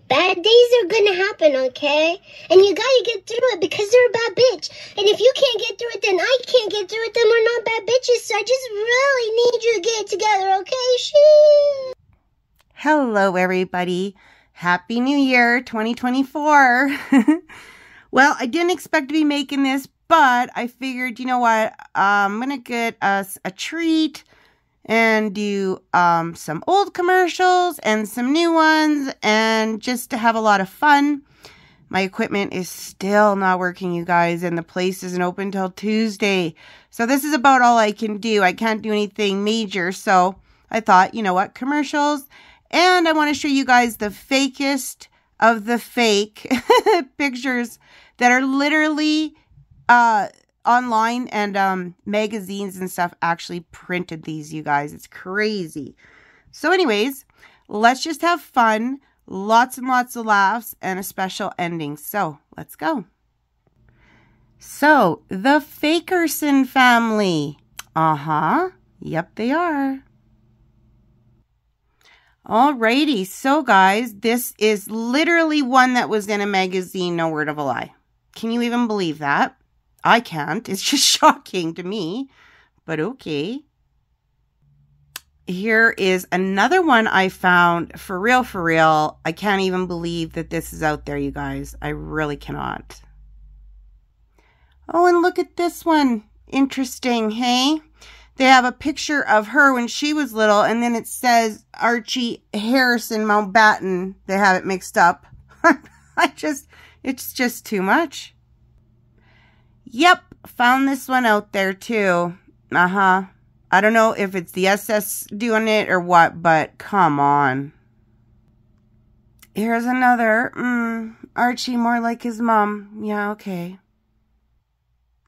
Bad days are gonna happen, okay? And you gotta get through it because you're a bad bitch. And if you can't get through it, then I can't get through it, then we're not bad bitches. So I just really need you to get it together, okay? Shee. Hello, everybody. Happy New Year 2024. Well, I didn't expect to be making this, but I figured, you know what? I'm going to get us a treat and do some old commercials and some new ones, and just to have a lot of fun. My equipment is still not working, you guys, and the place isn't open till Tuesday. So this is about all I can do. I can't do anything major, so I thought, you know what, commercials. And I want to show you guys the fakest of the fake pictures that are literally online, and magazines and stuff actually printed these, you guys. It's crazy. So anyways, let's just have fun. Lots and lots of laughs and a special ending. So let's go. So the Fakerson family. Yep, they are. Alrighty, so guys, this is literally one that was in a magazine, no word of a lie. Can you even believe that? I can't. It's just shocking to me, but okay. Here is another one I found. For real, for real. I can't even believe that this is out there, you guys. I really cannot. Oh, and look at this one. Interesting, hey? They have a picture of her when she was little, and then it says Archie Harrison Mountbatten. They have it mixed up. It's just too much. Yep, found this one out there too. I don't know if it's the SS doing it or what, but come on. Here's another. Archie more like his mom. Yeah, okay.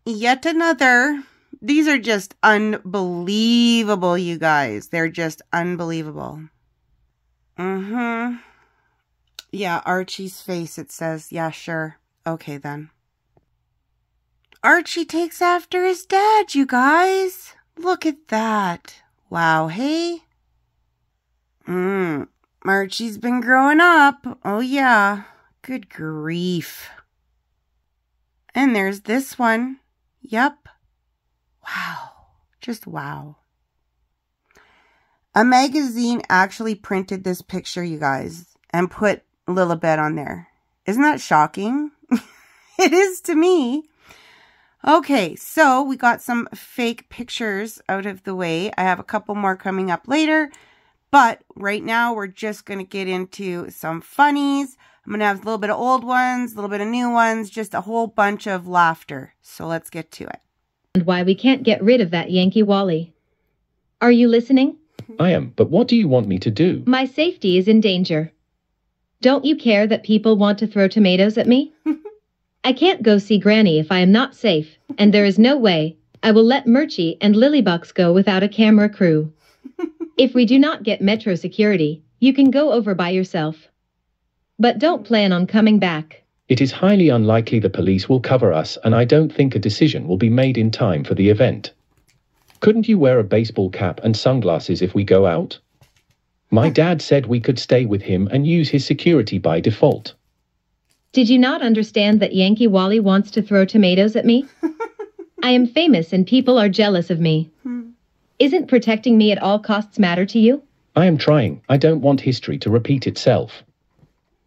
Yet another. These are just unbelievable, you guys. They're just unbelievable. Yeah, Archie's face, it says. Yeah, sure. Okay, then. Archie takes after his dad, you guys. Look at that. Wow, hey? Archie's been growing up. Oh, yeah. Good grief. And there's this one. Yep. Wow. Just wow. A magazine actually printed this picture, you guys, and put Lilibet on there. Isn't that shocking? It is to me. Okay, so we got some fake pictures out of the way. I have a couple more coming up later, but right now we're just going to get into some funnies. I'm going to have a little bit of old ones, a little bit of new ones, just a whole bunch of laughter. So let's get to it. And why we can't get rid of that Yankee Wally. Are you listening? I am, but what do you want me to do? My safety is in danger. Don't you care that people want to throw tomatoes at me? I can't go see Granny if I am not safe, and there is no way I will let Murchie and Lilybucks go without a camera crew. If we do not get Metro security, you can go over by yourself. But don't plan on coming back. It is highly unlikely the police will cover us, and I don't think a decision will be made in time for the event. Couldn't you wear a baseball cap and sunglasses if we go out? My dad said we could stay with him and use his security by default. Did you not understand that Yankee Wally wants to throw tomatoes at me? I am famous and people are jealous of me. Isn't protecting me at all costs matter to you? I am trying. I don't want history to repeat itself.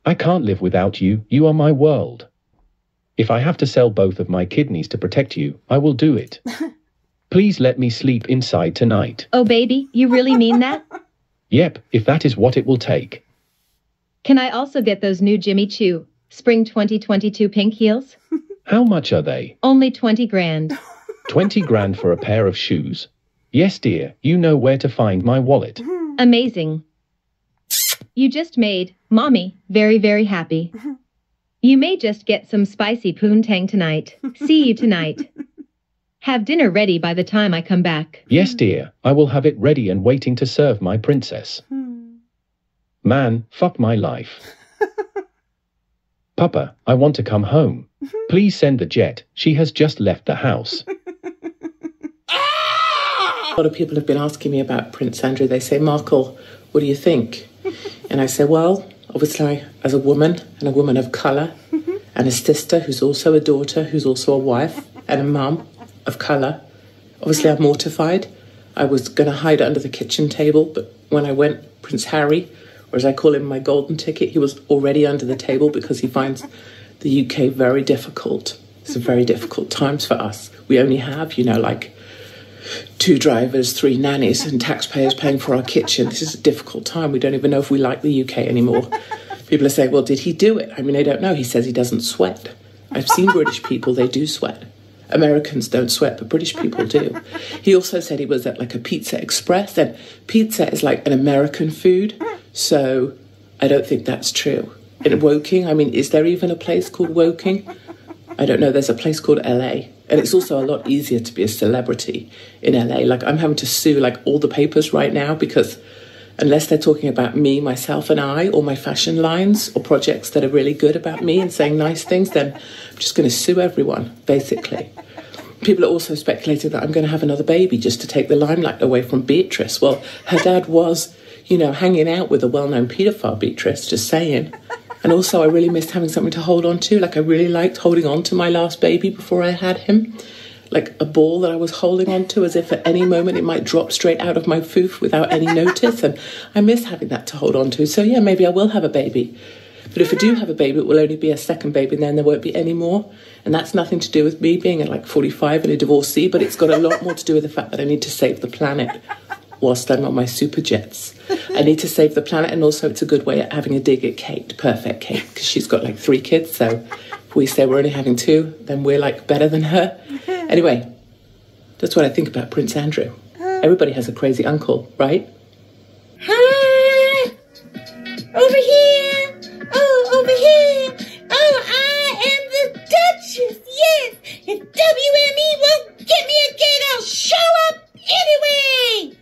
I can't live without you. You are my world. If I have to sell both of my kidneys to protect you, I will do it. Please let me sleep inside tonight. Oh, baby, you really mean that? Yep, if that is what it will take. Can I also get those new Jimmy Choo Spring 2022 pink heels? How much are they? Only 20 grand. 20 grand for a pair of shoes? Yes, dear, you know where to find my wallet. Amazing. You just made Mommy very, very happy. You may just get some spicy poontang tonight. See you tonight. Have dinner ready by the time I come back. Yes, dear, I will have it ready and waiting to serve my princess. Man, fuck my life. Papa, I want to come home. Please send the jet. She has just left the house. A lot of people have been asking me about Prince Andrew. They say, Markle, what do you think? And I say, well, obviously, as a woman, and a woman of colour, and a sister who's also a daughter, who's also a wife, and a mum of colour, obviously I'm mortified. I was going to hide under the kitchen table, but when I went, Prince Harry, or as I call him, my golden ticket, he was already under the table because he finds the UK very difficult. It's very difficult times for us. We only have, you know, like 2 drivers, 3 nannies, and taxpayers paying for our kitchen. This is a difficult time. We don't even know if we like the UK anymore. People are saying, well, did he do it? I mean, I don't know. He says he doesn't sweat. I've seen British people, they do sweat. Americans don't sweat, but British people do. He also said he was at like a Pizza Express, and pizza is like an American food, so I don't think that's true. In Woking, I mean, is there even a place called Woking? I don't know. There's a place called LA. And it's also a lot easier to be a celebrity in LA. Like, I'm having to sue, like, all the papers right now because unless they're talking about me, myself and I, or my fashion lines or projects that are really good about me and saying nice things, then I'm just going to sue everyone, basically. People are also speculating that I'm going to have another baby just to take the limelight away from Beatrice. Well, her dad was, you know, hanging out with a well-known paedophile, Beatrice, just saying. And also, I really missed having something to hold on to. Like, I really liked holding on to my last baby before I had him. Like a ball that I was holding on to as if at any moment it might drop straight out of my foof without any notice. And I miss having that to hold on to. So, yeah, maybe I will have a baby. But if I do have a baby, it will only be a second baby, and then there won't be any more. And that's nothing to do with me being at like 45 and a divorcee, but it's got a lot more to do with the fact that I need to save the planet whilst I'm on my super jets. I need to save the planet, and also it's a good way at having a dig at Kate, perfect Kate, because she's got like 3 kids, so if we say we're only having 2, then we're like better than her. Anyway, that's what I think about Prince Andrew. Everybody has a crazy uncle, right? Hi! Over here! Oh, over here! Oh, I am the Duchess, yes! If WME won't get me again, I'll show up anyway!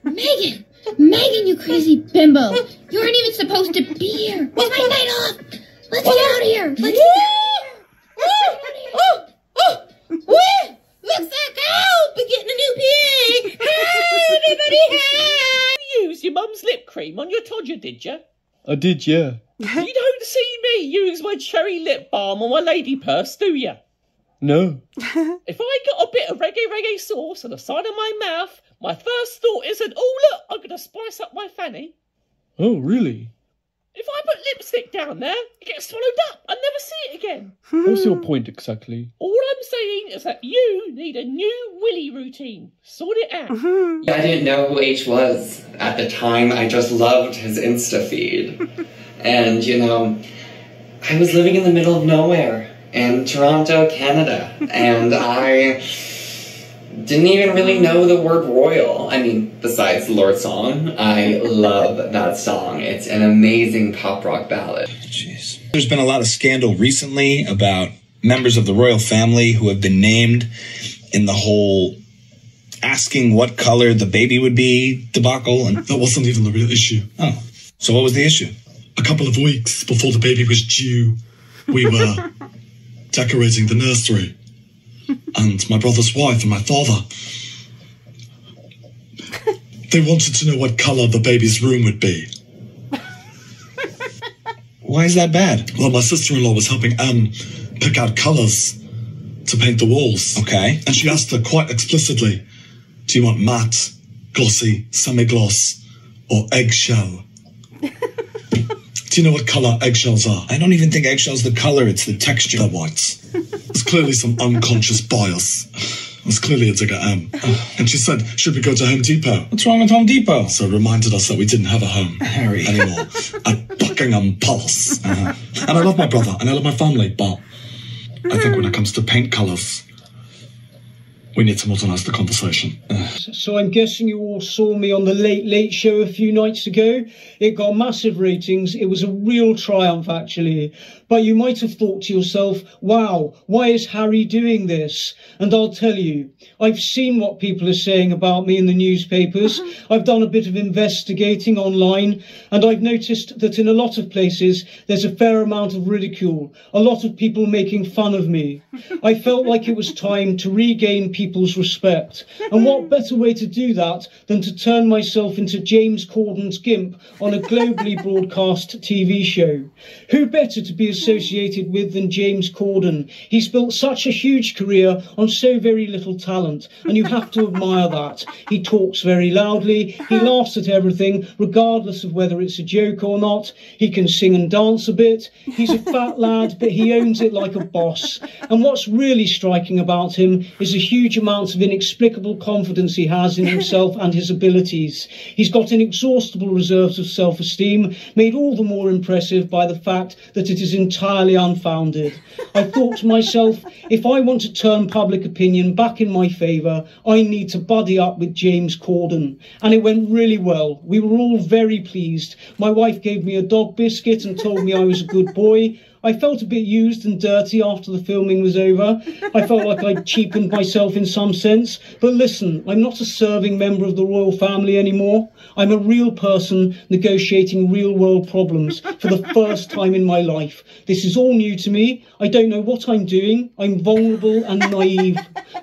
Megan, you crazy bimbo. You aren't even supposed to be here. It's my night off. Let's get out of here. Let's get Well, looks like I'll be getting a new PA. Hi, everybody, hi! You used your mum's lip cream on your todger, did you? I did, yeah. You don't see me use my cherry lip balm on my lady purse, do you? No. If I got a bit of reggae sauce on the side of my mouth, my first thought isn't, oh look, I'm going to spice up my fanny. Oh, really? If I put lipstick down there, it gets swallowed up. I never see it again. What's your point exactly? All I'm saying is that you need a new willy routine. Sort it out. I didn't know who H was. At the time, I just loved his Insta feed. And, you know, I was living in the middle of nowhere in Toronto, Canada. And I didn't even really know the word royal. I mean, besides the Lord song, I love that song. It's an amazing pop rock ballad. Jeez. There's been a lot of scandal recently about members of the royal family who have been named in the whole asking what color the baby would be debacle. And that wasn't even the real issue. Oh, so what was the issue? A couple of weeks before the baby was due, we were decorating the nursery. And my brother's wife and my father, they wanted to know what colour the baby's room would be. Why is that bad? Well, my sister-in-law was helping Anne pick out colours to paint the walls. Okay. And she asked her quite explicitly, do you want matte, glossy, semi-gloss, or eggshell? Do you know what colour eggshells are? I don't even think eggshells the colour, it's the texture. They're whites. There's clearly some unconscious bias. There's clearly a dig at Anne. And she said, should we go to Home Depot? What's wrong with Home Depot? So it reminded us that we didn't have a home Harry. anymore. At Buckingham Palace. And I love my brother and I love my family, but I think when it comes to paint colours, We need to modernise the conversation. So I'm guessing you all saw me on the Late Late Show a few nights ago. It got massive ratings. It was a real triumph, actually. But you might have thought to yourself, wow, why is Harry doing this? And I'll tell you, I've seen what people are saying about me in the newspapers. I've done a bit of investigating online, and I've noticed that in a lot of places there's a fair amount of ridicule, a lot of people making fun of me. I felt like it was time to regain people's respect. And what better way to do that than to turn myself into James Corden's gimp on a globally broadcast TV show? Who better to be associated with than James Corden? He's built such a huge career on so very little talent, and you have to admire that. He talks very loudly, he laughs at everything, regardless of whether it's a joke or not. He can sing and dance a bit. He's a fat lad, but he owns it like a boss. And what's really striking about him is the huge amounts of inexplicable confidence he has in himself and his abilities. He's got inexhaustible reserves of self-esteem, made all the more impressive by the fact that it is entirely unfounded. I thought to myself, if I want to turn public opinion back in my favour, I need to buddy up with James Corden. And it went really well. We were all very pleased. My wife gave me a dog biscuit and told me I was a good boy. I felt a bit used and dirty after the filming was over. I felt like I'd cheapened myself in some sense. But listen, I'm not a serving member of the royal family anymore. I'm a real person negotiating real-world problems for the first time in my life. This is all new to me. I don't know what I'm doing. I'm vulnerable and naive.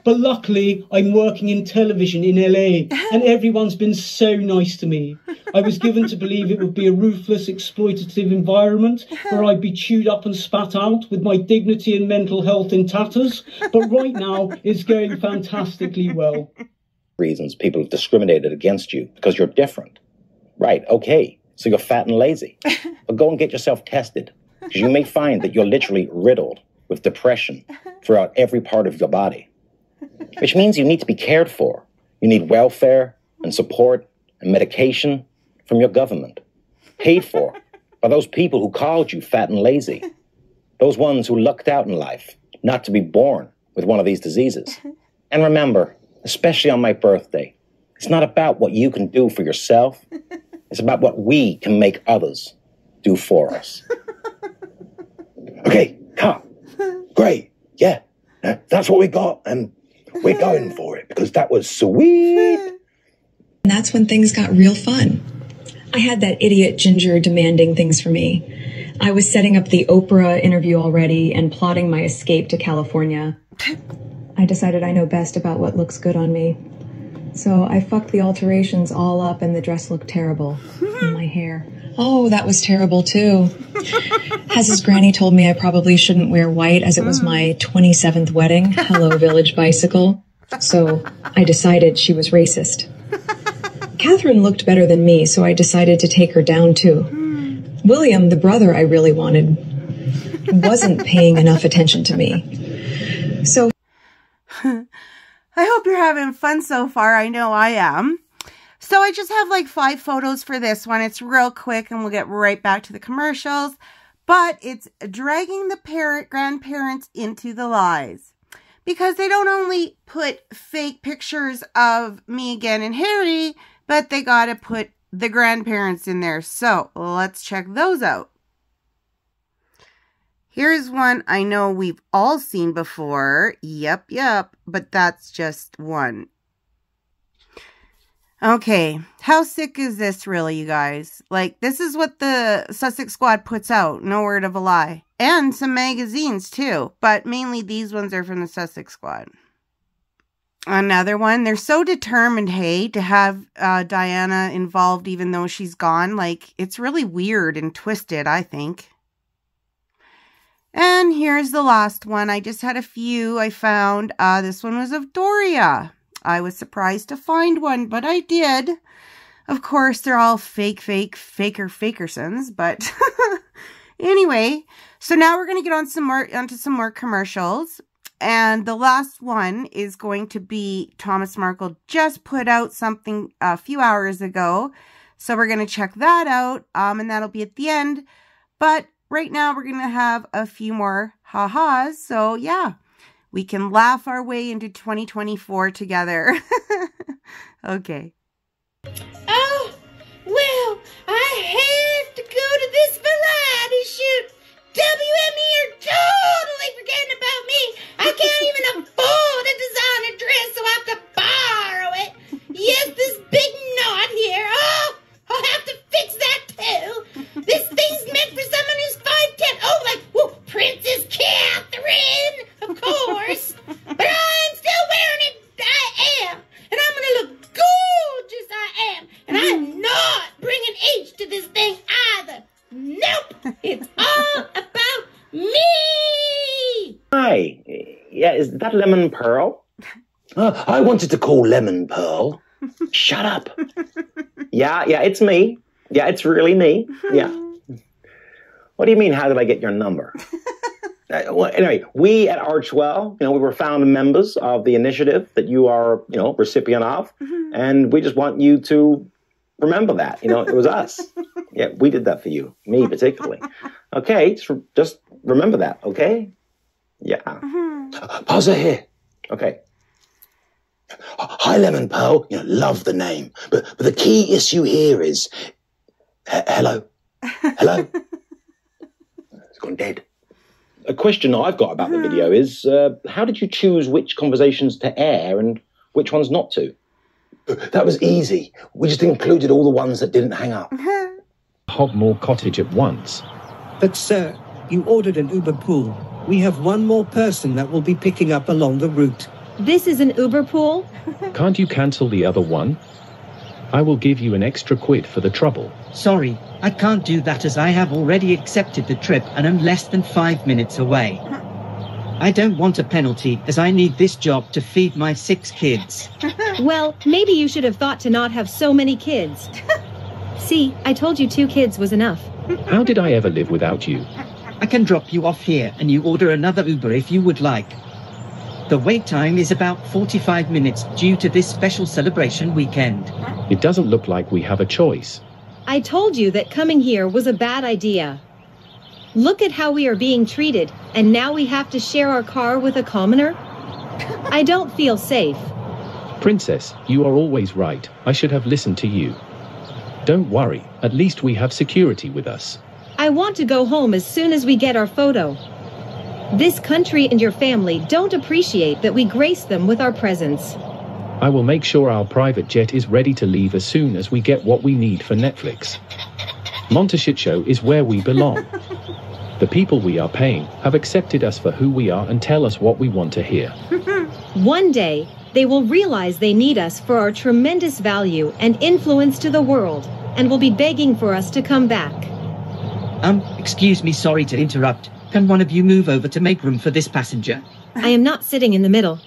But luckily, I'm working in television in LA, and everyone's been so nice to me. I was given to believe it would be a ruthless, exploitative environment where I'd be chewed up and spat out with my dignity and mental health in tatters. But right now, it's going fantastically well. Reasons people have discriminated against you because you're different. Right, okay, so you're fat and lazy. But go and get yourself tested, because you may find that you're literally riddled with depression throughout every part of your body. Which means you need to be cared for. You need welfare and support and medication from your government, paid for by those people who called you fat and lazy. Those ones who lucked out in life not to be born with one of these diseases. And remember, especially on my birthday, it's not about what you can do for yourself. It's about what we can make others do for us. Okay, cut. Great. Yeah, that's what we got. And we're going for it because that was sweet. And that's when things got real fun. I had that idiot Ginger demanding things for me. I was setting up the Oprah interview already and plotting my escape to California. I decided I know best about what looks good on me. So I fucked the alterations all up and the dress looked terrible. And my hair. Oh, that was terrible too. Haz's granny told me I probably shouldn't wear white as it was my 27th wedding. Hello, Village Bicycle. So I decided she was racist. Catherine looked better than me, so I decided to take her down too. William, the brother I really wanted, wasn't paying enough attention to me. So I hope you're having fun so far. I know I am. So I just have like 5 photos for this one. It's real quick and we'll get right back to the commercials. But it's dragging the grandparents into the lies. Because they don't only put fake pictures of Meghan and Harry, but they gotta put the grandparents in there. So let's check those out. Here's one I know we've all seen before. Yep, but that's just one. Okay, how sick is this really, you guys? Like, this is what the Sussex Squad puts out, no word of a lie. And some magazines too, but mainly these ones are from the Sussex Squad. Another one, they're so determined, hey, to have Diana involved even though she's gone. Like, it's really weird and twisted, I think. And here's the last one. I just had a few I found. This one was of Doria. I was surprised to find one, but I did. Of course, they're all fakersons, but anyway. So now we're going to get on onto some more commercials. And the last one is going to be Thomas Markle just put out something a few hours ago. So we're going to check that out, and that'll be at the end. But right now we're going to have a few more ha-has. So yeah, We can laugh our way into 2024 together. Okay. Oh, well, I have to go to this variety shoot. WME are totally forgetting about me. I can't even afford a designer dress, so I have to borrow it. Yes, this big knot here. Oh, I'll have to fix that too. This thing's meant for someone who's 5'10". Oh, like, whoa, Princess Catherine, of course. But I'm still wearing it. I am. And I'm going to look gorgeous, I am. And I'm not bringing H to this thing either. Nope. It's all about me. Hi. Yeah, is that Lemon Pearl? I wanted to call Lemon Pearl. Shut up. Yeah, it's me. Yeah, it's really me. Yeah. What do you mean, how did I get your number? Well, anyway, we at Archwell, we were founding members of the initiative that you are, recipient of. And we just want you to remember that, it was us. Yeah, we did that for you, me particularly. Okay, just remember that, okay? Yeah. Pause it here. Okay. Hi, Lemon Pearl. Love the name. But the key issue here is... hello? Hello? It's gone dead. A question I've got about the video is, how did you choose which conversations to air and which ones not to? That was easy. We just included all the ones that didn't hang up. Hogmore Cottage at once. But, sir, you ordered an Uber pool. We have one more person that will be picking up along the route. This is an Uber pool? Can't you cancel the other one? I will give you an extra quid for the trouble. Sorry, I can't do that as I have already accepted the trip and am less than 5 minutes away. I don't want a penalty as I need this job to feed my 6 kids. Well, maybe you should have thought to not have so many kids. See, I told you 2 kids was enough. How did I ever live without you? I can drop you off here and you order another Uber if you would like. The wait time is about 45 minutes due to this special celebration weekend. It doesn't look like we have a choice. I told you that coming here was a bad idea. Look at how we are being treated, and now we have to share our car with a commoner? I don't feel safe. Princess, you are always right. I should have listened to you. Don't worry, at least we have security with us. I want to go home as soon as we get our photo. This country and your family don't appreciate that we grace them with our presence. I will make sure our private jet is ready to leave as soon as we get what we need for Netflix. Montashit Show is where we belong. The people we are paying have accepted us for who we are and tell us what we want to hear. One day, they will realize they need us for our tremendous value and influence to the world, and will be begging for us to come back. Excuse me, sorry to interrupt. Can one of you move over to make room for this passenger? I am not sitting in the middle.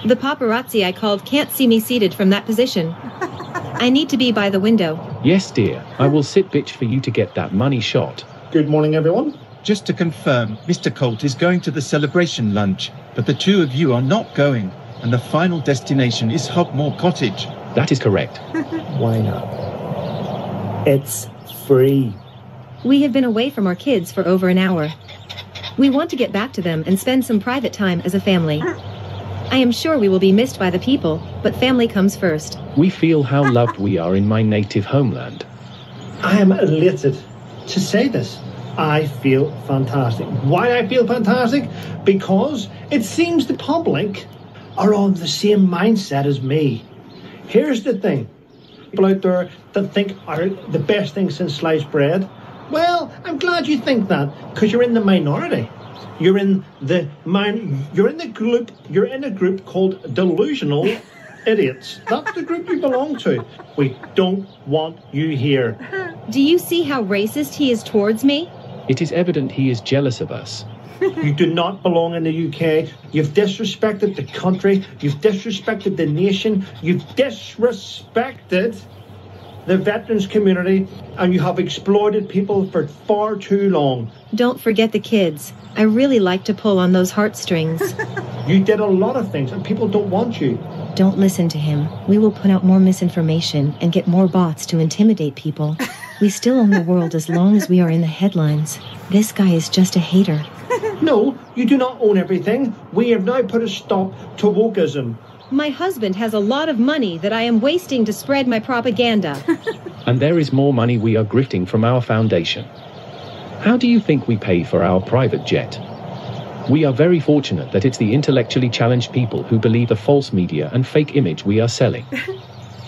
The paparazzi I called can't see me seated from that position. I need to be by the window. Yes, dear. I will sit bitch for you to get that money shot. Good morning, everyone. Just to confirm, Mr. Colt is going to the celebration lunch, but the 2 of you are not going, and the final destination is Hogmore Cottage. That is correct. Why not? It's free. We have been away from our kids for over an hour. We want to get back to them and spend some private time as a family. I am sure we will be missed by the people, but family comes first. We feel how loved we are in my native homeland. I am elated to say this. I feel fantastic. Why I feel fantastic? Because it seems the public are on the same mindset as me. Here's the thing. People out there that think are the best thing since sliced bread. Well, I'm glad you think that, because you're in the minority. You're in a group called delusional idiots. That's the group you belong to. We don't want you here. Do you see how racist he is towards me? It is evident he is jealous of us. You do not belong in the UK. You've disrespected the country. You've disrespected the nation. You've disrespected the veterans community, and you have exploited people for far too long. Don't forget the kids. I really like to pull on those heartstrings. You did a lot of things, and people don't want you. Don't listen to him. We will put out more misinformation and get more bots to intimidate people. We still own the world as long as we are in the headlines. This guy is just a hater. No, you do not own everything. We have now put a stop to wokeism. My husband has a lot of money that I am wasting to spread my propaganda. And there is more money we are grifting from our foundation. How do you think we pay for our private jet? We are very fortunate that it's the intellectually challenged people who believe the false media and fake image we are selling.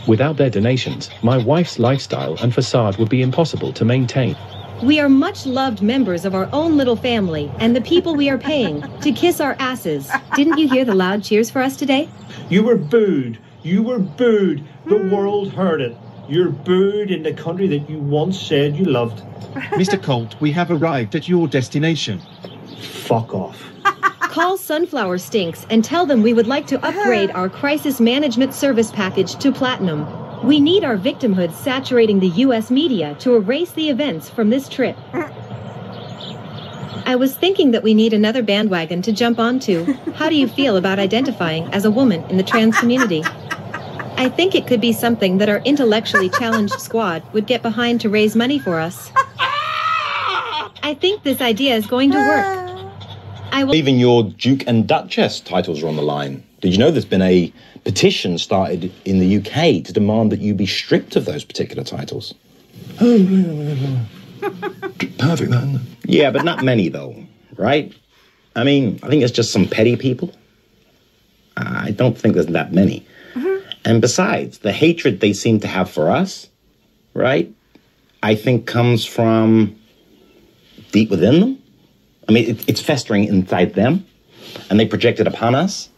Without their donations, my wife's lifestyle and facade would be impossible to maintain. We are much loved members of our own little family, and the people we are paying to kiss our asses. Didn't you hear the loud cheers for us today? You were booed. You were booed. The world heard it. You're booed in the country that you once said you loved. Mr. Colt, we have arrived at your destination. Fuck off. Call Sunflower Stinks and tell them we would like to upgrade our crisis management service package to Platinum. We need our victimhood saturating the U.S. media to erase the events from this trip. I was thinking that we need another bandwagon to jump onto. How do you feel about identifying as a woman in the trans community? I think it could be something that our intellectually challenged squad would get behind to raise money for us. I think this idea is going to work. Even your Duke and Duchess titles are on the line. Did you know there's been a petition started in the UK to demand that you be stripped of those particular titles? Perfect, then. Yeah, but not many, though, right? I mean, I think it's just some petty people. I don't think there's that many. And besides, the hatred they seem to have for us, right, I think comes from deep within them. I mean, it's festering inside them, and they project it upon us,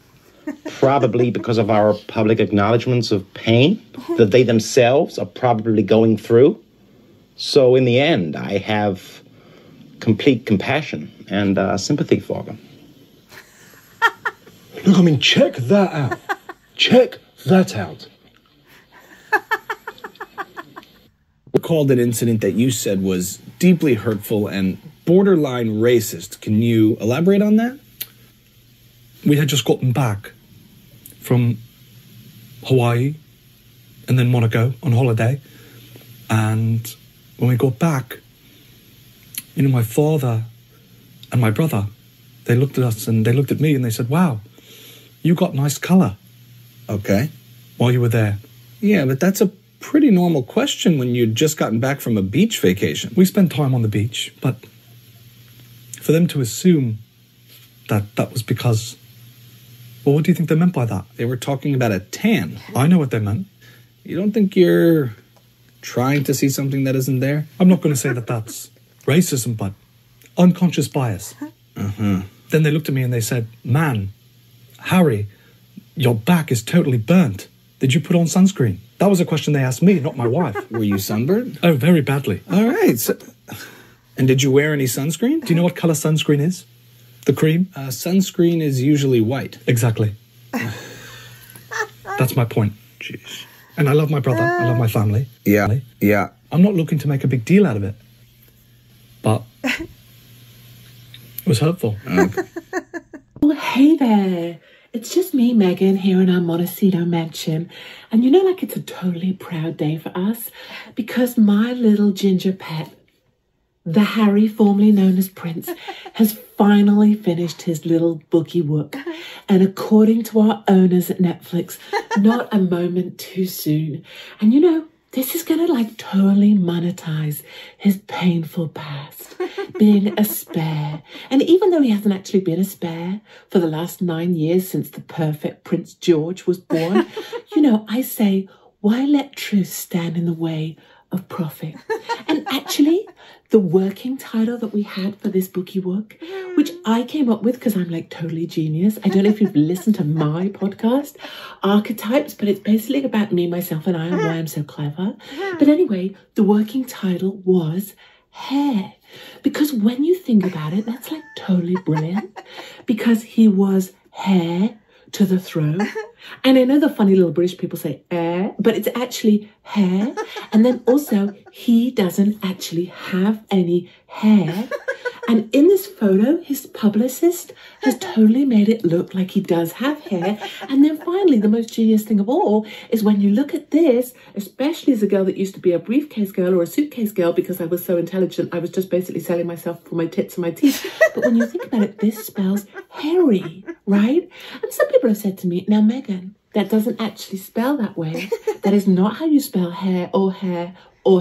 probably because of our public acknowledgements of pain that they themselves are probably going through. So in the end, I have complete compassion and sympathy for them. Look, I mean, check that out. Check that out. Recalled an incident that you said was deeply hurtful and borderline racist. Can you elaborate on that? We had just gotten back from Hawaii and then Monaco on holiday. And when we got back, you know, my father and my brother, they looked at us and they looked at me and they said, wow, you got nice colour. Okay. While you were there. Yeah, but that's a pretty normal question when you'd just gotten back from a beach vacation. We spent time on the beach, but for them to assume that that was because... Well, what do you think they meant by that? They were talking about a tan. I know what they meant. You don't think you're trying to see something that isn't there? I'm not going to say that that's racism, but unconscious bias. Then they looked at me and they said, man, Harry, your back is totally burnt. Did you put on sunscreen? That was a question they asked me, not my wife. Were you sunburned? Oh, very badly. All right. So, and did you wear any sunscreen? Do you know what colour sunscreen is? The cream? Sunscreen is usually white. Exactly. That's my point. Jeez. And I love my brother. I love my family. Yeah. Yeah. I'm not looking to make a big deal out of it. But it was hurtful. Okay. Well, hey there. It's just me, Megan, here in our Montecito mansion. And you know, like, it's a totally proud day for us because my little ginger pet, the Harry, formerly known as Prince, has finally finished his little bookie work. And according to our owners at Netflix, not a moment too soon. And you know, this is going to like totally monetize his painful past, being a spare. And even though he hasn't actually been a spare for the last 9 years since the perfect Prince George was born, you know, I say, why let truth stand in the way of profit? And actually, the working title that we had for this bookie work, which I came up with because I'm like totally genius. I don't know if you've listened to my podcast, Archetypes, but it's basically about me, myself, and I, and why I'm so clever. But anyway, the working title was Hair. Because when you think about it, that's like totally brilliant. Because he was heir to the throne. And I know the funny little British people say but it's actually hair. And then also, he doesn't actually have any hair. And in this photo, his publicist has totally made it look like he does have hair. And then finally, the most genius thing of all is when you look at this, especially as a girl that used to be a briefcase girl or a suitcase girl because I was so intelligent, I was just basically selling myself for my tits and my teeth. But when you think about it, this spells hairy, right? And some people have said to me, now, Megan, that doesn't actually spell that way. That is not how you spell hair or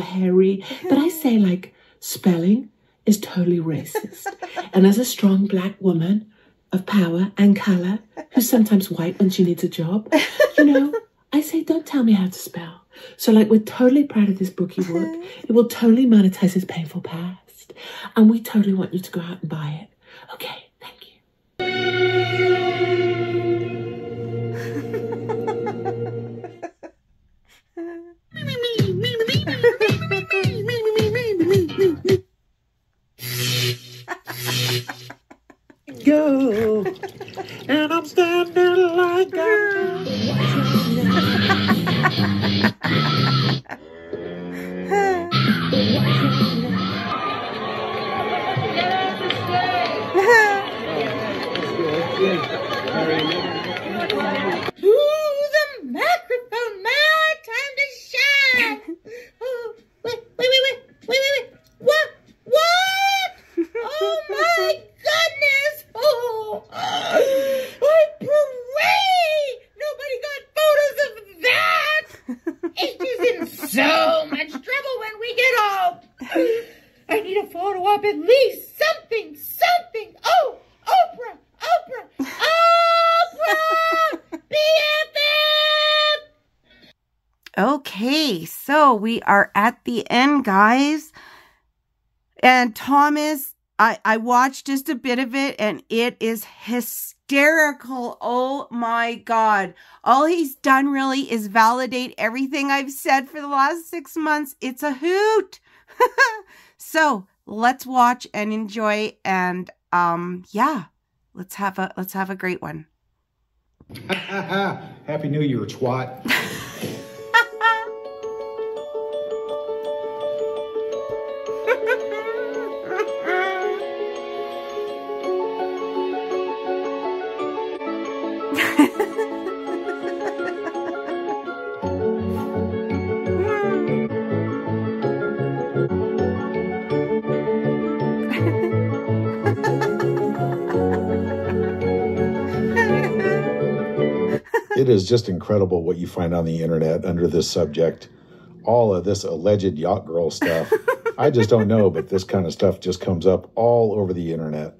hairy. But I say, like, spelling is totally racist. And as a strong black woman of power and colour, who's sometimes white when she needs a job, you know, I say, don't tell me how to spell. So, like, we're totally proud of this bookie work. It will totally monetize his painful past. And we totally want you to go out and buy it. Okay, thank you. Go, and I'm standing like To the microphone, my time to shine. Oh, wait. What? Oh my goodness. Oh, I pray nobody got photos of that. It's just in so much trouble when we get home. I need a photo op at least something. Oh, Oprah. BFF. Okay, so we are at the end, guys. And Thomas, I watched just a bit of it, and it is hysterical. Oh my God. All he's done really is validate everything I've said for the last 6 months. It's a hoot. So let's watch and enjoy, and yeah, let's have a great one. Happy New Year, twat. It is just incredible what you find on the internet under this subject. All of this alleged yacht girl stuff. I just don't know, but this kind of stuff just comes up all over the internet.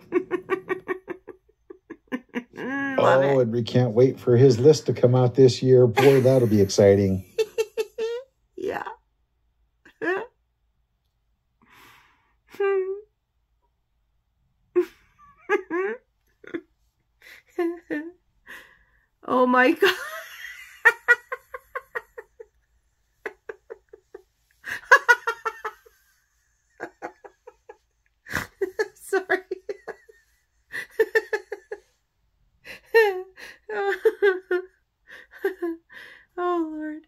And we can't wait for his list to come out this year. Boy, that'll be exciting. Yeah. Oh my God. Sorry. Oh Lord.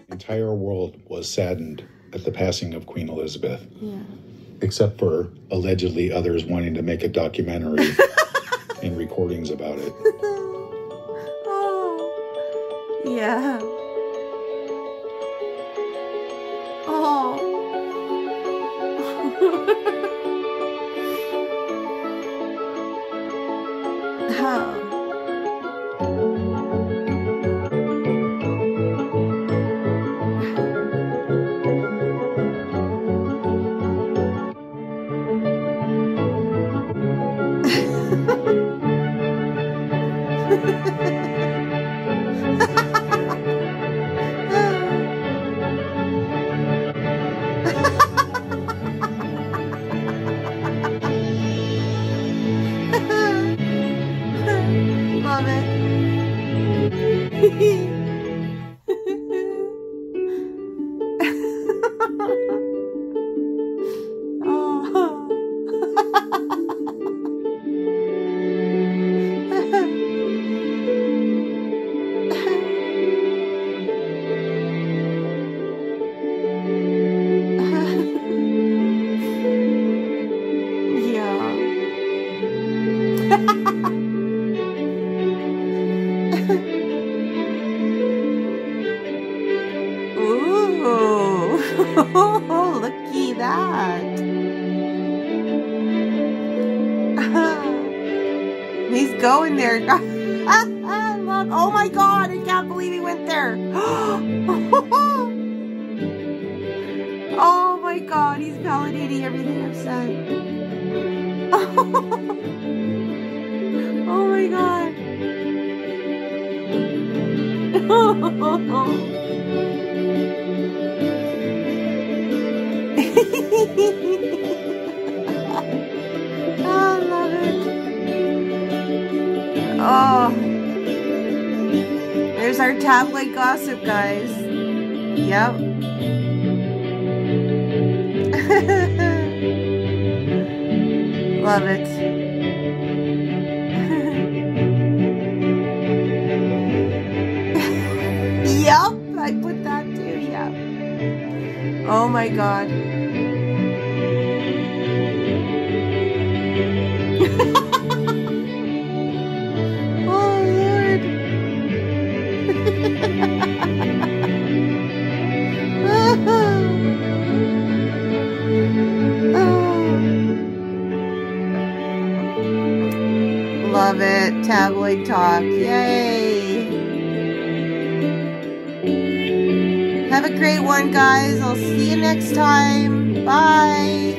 The entire world was saddened at the passing of Queen Elizabeth. Yeah. Except for allegedly others wanting to make a documentary and recordings about it. Oh. Yeah. Oh. Oh. go in there. Look, oh my God, I can't believe he went there. Oh my God, he's validating everything I've said. Oh my God. I love it. Oh, there's our tabloid gossip, guys. Yep. Love it. Yep, I put that too. Yep. Oh my God. Oh Lord. Love it. Tabloid talk. Yay. Have a great one, guys. I'll see you next time. Bye.